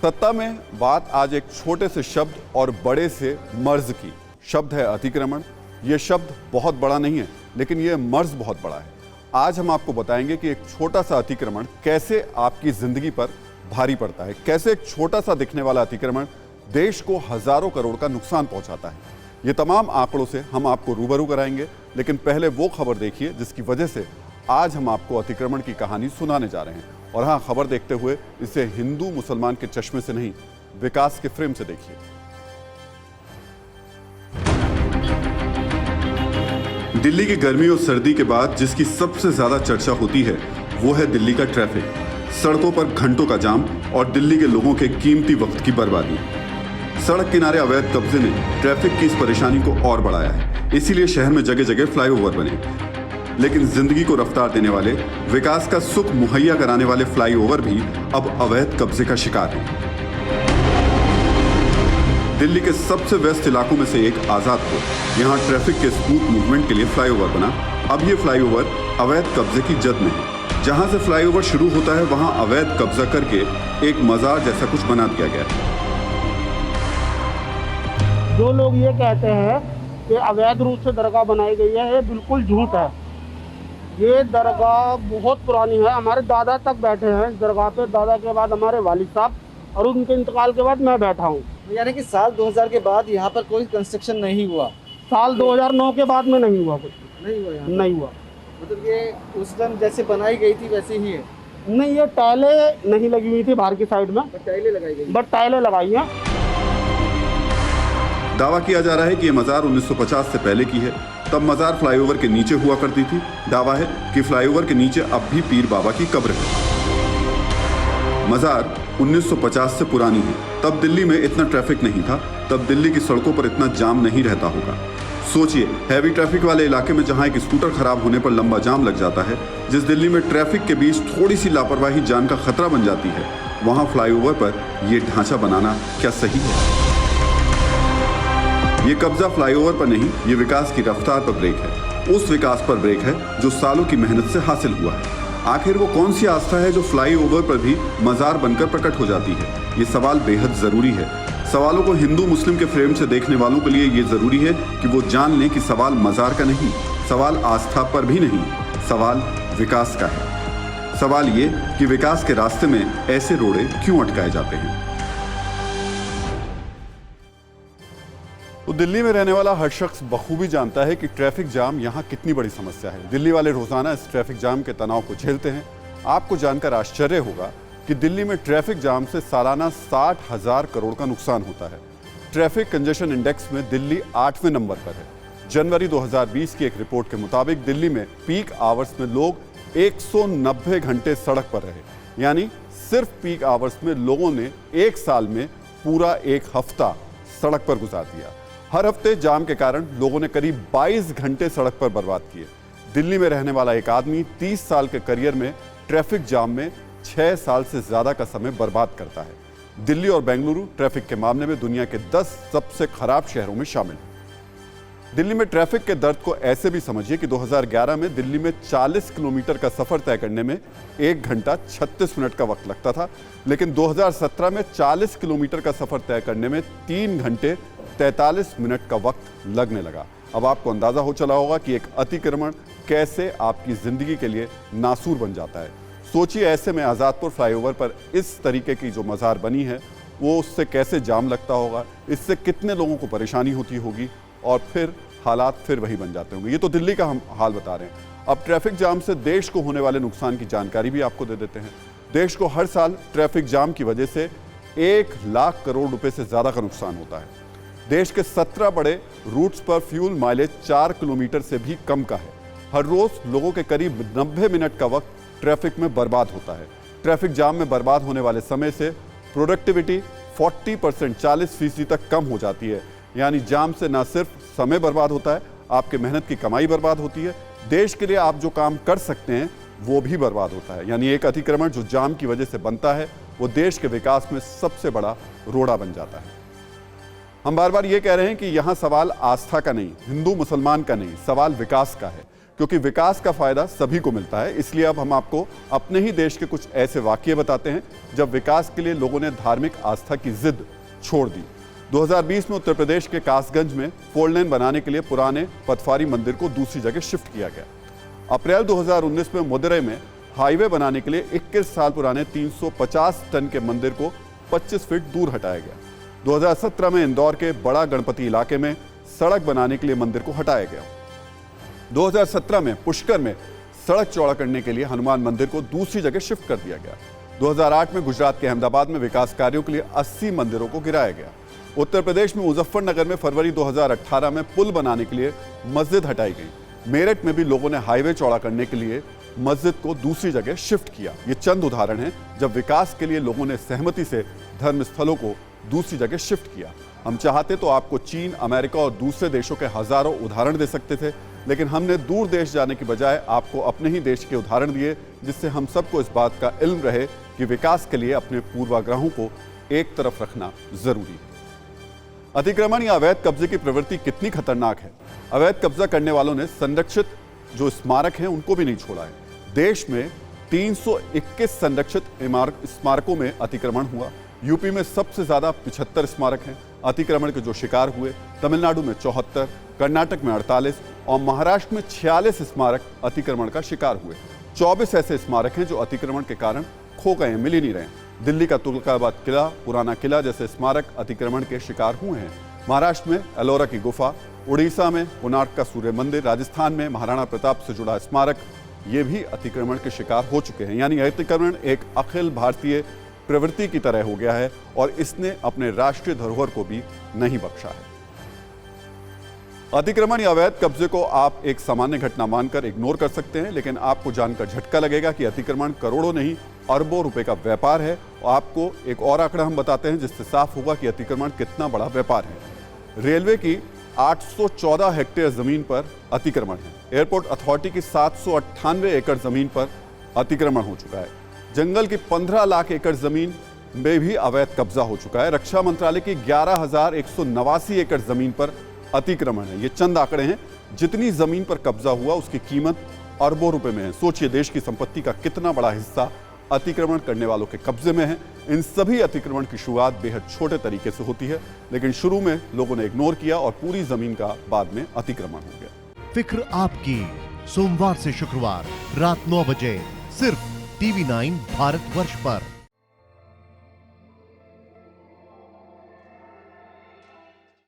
सत्ता में बात आज एक छोटे से शब्द और बड़े से मर्ज की। शब्द है अतिक्रमण। यह शब्द बहुत बड़ा नहीं है, लेकिन यह मर्ज बहुत बड़ा है। आज हम आपको बताएंगे कि एक छोटा सा अतिक्रमण कैसे आपकी जिंदगी पर भारी पड़ता है, कैसे एक छोटा सा दिखने वाला अतिक्रमण देश को हजारों करोड़ का नुकसान पहुंचाता है। ये तमाम आंकड़ों से हम आपको रूबरू कराएंगे, लेकिन पहले वो खबर देखिए जिसकी वजह से आज हम आपको अतिक्रमण की कहानी सुनाने जा रहे हैं। और हाँ, खबर देखते हुए इसे हिंदू मुसलमान के चश्मे से नहीं, विकास के फ्रेम से देखिए। दिल्ली की गर्मी और सर्दी के बाद जिसकी सबसे ज्यादा चर्चा होती है वो है दिल्ली का ट्रैफिक। सड़कों पर घंटों का जाम और दिल्ली के लोगों के कीमती वक्त की बर्बादी। सड़क किनारे अवैध कब्जे ने ट्रैफिक की इस परेशानी को और बढ़ाया है, इसीलिए शहर में जगह जगह फ्लाईओवर बने। लेकिन जिंदगी को रफ्तार देने वाले, विकास का सुख मुहैया कराने वाले फ्लाईओवर भी अब अवैध कब्जे का शिकार हैं। दिल्ली के सबसे व्यस्त इलाकों में से एक आजादपुर, यहाँ ट्रैफिक के स्मूथ मूवमेंट के लिए फ्लाईओवर बना। अब ये फ्लाईओवर अवैध कब्जे की जद में है। जहां से फ्लाईओवर शुरू होता है वहां अवैध कब्जा करके एक मजार जैसा कुछ बना दिया गया है। जो लोग ये कहते हैं कि अवैध रूप से दरगाह बनाई गई है, ये बिल्कुल झूठ है। ये दरगाह बहुत पुरानी है, हमारे दादा तक बैठे हैं इस दरगाह पे। दादा के बाद हमारे वालिद साहब और उनके इंतकाल के बाद मैं बैठा हूँ। यानी कि साल 2000 के बाद यहाँ पर कोई कंस्ट्रक्शन नहीं हुआ? साल 2009 के बाद में नहीं हुआ, कुछ नहीं हुआ यहाँ नहीं हुआ। मतलब ये उस टाइम जैसे बनाई गई थी वैसे ही है? नहीं, ये टाइलें नहीं लगी हुई थी बाहर की साइड में, टाइलें लगाई गई, बट टाइलें लगाई हैं। दावा किया जा रहा है कि यह मजार 1950 से पहले की है। तब मजार फ्लाईओवर के नीचे हुआ करती थी। दावा है कि फ्लाईओवर के नीचे अब भी पीर बाबा की कब्र है। मजार 1950 से पुरानी है। तब दिल्ली में इतना ट्रैफिक नहीं था, तब दिल्ली की सड़कों पर इतना जाम नहीं रहता होगा। सोचिए, हैवी ट्रैफिक वाले इलाके में जहां एक स्कूटर खराब होने पर लंबा जाम लग जाता है, जिस दिल्ली में ट्रैफिक के बीच थोड़ी सी लापरवाही जान का खतरा बन जाती है, वहां फ्लाईओवर पर यह ढांचा बनाना क्या सही है? ये कब्जा फ्लाईओवर पर नहीं, ये विकास की रफ्तार पर ब्रेक है। उस विकास पर ब्रेक है जो सालों की मेहनत से हासिल हुआ है। आखिर वो कौन सी आस्था है जो फ्लाईओवर पर भी मजार बनकर प्रकट हो जाती है? ये सवाल बेहद जरूरी है। सवालों को हिंदू मुस्लिम के फ्रेम से देखने वालों के लिए ये जरूरी है कि वो जान लें कि सवाल मजार का नहीं, सवाल आस्था पर भी नहीं, सवाल विकास का है। सवाल ये कि विकास के रास्ते में ऐसे रोड़े क्यों अटकाए जाते हैं? तो दिल्ली में रहने वाला हर शख्स बखूबी जानता है कि ट्रैफिक जाम यहाँ कितनी बड़ी समस्या है। दिल्ली वाले रोजाना इस ट्रैफिक जाम के तनाव को झेलते हैं। आपको जानकर आश्चर्य होगा कि दिल्ली में ट्रैफिक जाम से सालाना 60,000 करोड़ का नुकसान होता है। ट्रैफिक कंजेशन इंडेक्स में दिल्ली 8वें नंबर पर है। जनवरी 2020 की एक रिपोर्ट के मुताबिक दिल्ली में पीक आवर्स में लोग 190 घंटे सड़क पर रहे। यानी सिर्फ पीक आवर्स में लोगों ने एक साल में पूरा एक हफ्ता सड़क पर गुजार दिया। हर हफ्ते जाम के कारण लोगों ने करीब 22 घंटे सड़क पर बर्बाद किए। दिल्ली में रहने वाला एक आदमी 30 साल के करियर में ट्रैफिक जाम में 6 साल से ज्यादा का समय बर्बाद करता है। दिल्ली और बेंगलुरु ट्रैफिक के मामले में दुनिया के 10 सबसे खराब शहरों में शामिल हैं। दिल्ली में ट्रैफिक के दर्द को ऐसे भी समझिए कि 2011 में दिल्ली में 40 किलोमीटर का सफर तय करने में 1 घंटा 36 मिनट का वक्त लगता था, लेकिन 2017 में 40 किलोमीटर का सफर तय करने में 3 घंटे 43 मिनट का वक्त लगने लगा। अब आपको अंदाजा हो चला होगा कि एक अतिक्रमण कैसे आपकी जिंदगी के लिए नासूर बन जाता है। सोचिए, ऐसे में आजादपुर फ्लाईओवर पर इस तरीके की जो मजार बनी है वो उससे कैसे जाम लगता होगा, इससे कितने लोगों को परेशानी होती होगी, और फिर हालात फिर वही बन जाते होंगे। ये तो दिल्ली का हम हाल बता रहे हैं। अब ट्रैफिक जाम से देश को होने वाले नुकसान की जानकारी भी आपको दे देते हैं। देश को हर साल ट्रैफिक जाम की वजह से 1 लाख करोड़ रुपए से ज्यादा का नुकसान होता है। देश के 17 बड़े रूट्स पर फ्यूल माइलेज 4 किलोमीटर से भी कम का है। हर रोज लोगों के करीब 90 मिनट का वक्त ट्रैफिक में बर्बाद होता है। ट्रैफिक जाम में बर्बाद होने वाले समय से प्रोडक्टिविटी 40% 40% तक कम हो जाती है। यानी जाम से ना सिर्फ समय बर्बाद होता है, आपके मेहनत की कमाई बर्बाद होती है, देश के लिए आप जो काम कर सकते हैं वो भी बर्बाद होता है। यानी एक अतिक्रमण जो जाम की वजह से बनता है वो देश के विकास में सबसे बड़ा रोड़ा बन जाता है। हम बार बार ये कह रहे हैं कि यहाँ सवाल आस्था का नहीं, हिंदू मुसलमान का नहीं, सवाल विकास का है। क्योंकि विकास का फायदा सभी को मिलता है। इसलिए अब हम आपको अपने ही देश के कुछ ऐसे वाकये बताते हैं जब विकास के लिए लोगों ने धार्मिक आस्था की जिद छोड़ दी। 2020 में उत्तर प्रदेश के कासगंज में 4 लेन बनाने के लिए पुराने पथवारी मंदिर को दूसरी जगह शिफ्ट किया गया। अप्रैल 2019 में मदुरै में हाईवे बनाने के लिए 21 साल पुराने 350 टन के मंदिर को 25 फीट दूर हटाया गया। 2017 में इंदौर के बड़ा गणपति इलाके में सड़क बनाने के लिए मंदिर को हटाया गया। 2017 में पुष्कर में सड़क चौड़ा करने के लिए हनुमान मंदिर को दूसरी जगह शिफ्ट कर दिया गया। 2008 में गुजरात के अहमदाबाद में विकास कार्यों के लिए 80 मंदिरों को गिराया गया। उत्तर प्रदेश में मुजफ्फरनगर में फरवरी 2018 में पुल बनाने के लिए मस्जिद हटाई गई। मेरठ में भी लोगों ने हाईवे चौड़ा करने के लिए मस्जिद को दूसरी जगह शिफ्ट किया। ये चंद उदाहरण हैं जब विकास के लिए लोगों ने सहमति से धर्म स्थलों को दूसरी जगह शिफ्ट किया। हम चाहते तो आपको चीन, अमेरिका और दूसरे देशों के हजारों उदाहरण दे सकते थे, लेकिन हमने दूर देश जाने की बजाय आपको अपने ही देश के उदाहरण दिए, जिससे हम सबको इस बात का इल्म रहे कि विकास के लिए अपने पूर्वाग्रहों को एक तरफ रखना जरूरी है। अतिक्रमण या अवैध कब्जे की प्रवृत्ति कितनी खतरनाक है। अवैध कब्जा करने वालों ने संरक्षित जो स्मारक हैं उनको भी नहीं छोड़ा है। देश में 321 संरक्षित स्मारकों में अतिक्रमण हुआ। यूपी में सबसे ज्यादा 75 स्मारक हैं अतिक्रमण के जो शिकार हुए। तमिलनाडु में 74, कर्नाटक में 48 और महाराष्ट्र में 46 स्मारक अतिक्रमण का शिकार हुए। 24 ऐसे स्मारक हैं जो अतिक्रमण के कारण खो गए, मिल ही नहीं रहे। दिल्ली का तुगलकाबाद किला, पुराना किला जैसे स्मारक अतिक्रमण के शिकार हुए हैं। महाराष्ट्र में एलोरा की गुफा, उड़ीसा में कोणार्क का सूर्य मंदिर, राजस्थान में महाराणा प्रताप से जुड़ा स्मारक, ये भी अतिक्रमण के शिकार हो चुके हैं। यानी अतिक्रमण एक अखिल भारतीय प्रवृत्ति की तरह हो गया है और इसने अपने राष्ट्रीय धरोहर को भी नहीं बख्शा है। अतिक्रमण या अवैध कब्जे को आप एक सामान्य घटना मानकर इग्नोर कर सकते हैं, लेकिन आपको जानकर झटका लगेगा कि अतिक्रमण करोड़ों नहीं अरबों रुपए का व्यापार है। और आपको एक और आंकड़ा हम बताते हैं जिससे साफ होगा कि अतिक्रमण कितना बड़ा व्यापार है। रेलवे की 814 हेक्टेयर जमीन पर अतिक्रमण है। एयरपोर्ट अथॉरिटी की 798 एकड़ जमीन पर अतिक्रमण हो चुका है। जंगल की 15 लाख एकड़ जमीन में भी अवैध कब्जा हो चुका है। रक्षा मंत्रालय की 11,189 एकड़ जमीन पर अतिक्रमण है। ये चंद आंकड़े हैं। जितनी जमीन पर कब्जा हुआ उसकी कीमत अरबों रुपए में है। सोचिए देश की संपत्ति का कितना बड़ा हिस्सा अतिक्रमण करने वालों के कब्जे में है। इन सभी अतिक्रमण की शुरुआत बेहद छोटे तरीके से होती है, लेकिन शुरू में लोगों ने इग्नोर किया और पूरी जमीन का बाद में अतिक्रमण हो गया। फिक्र आपकी, सोमवार से शुक्रवार रात 9 बजे सिर्फ TV9 भारतवर्ष पर।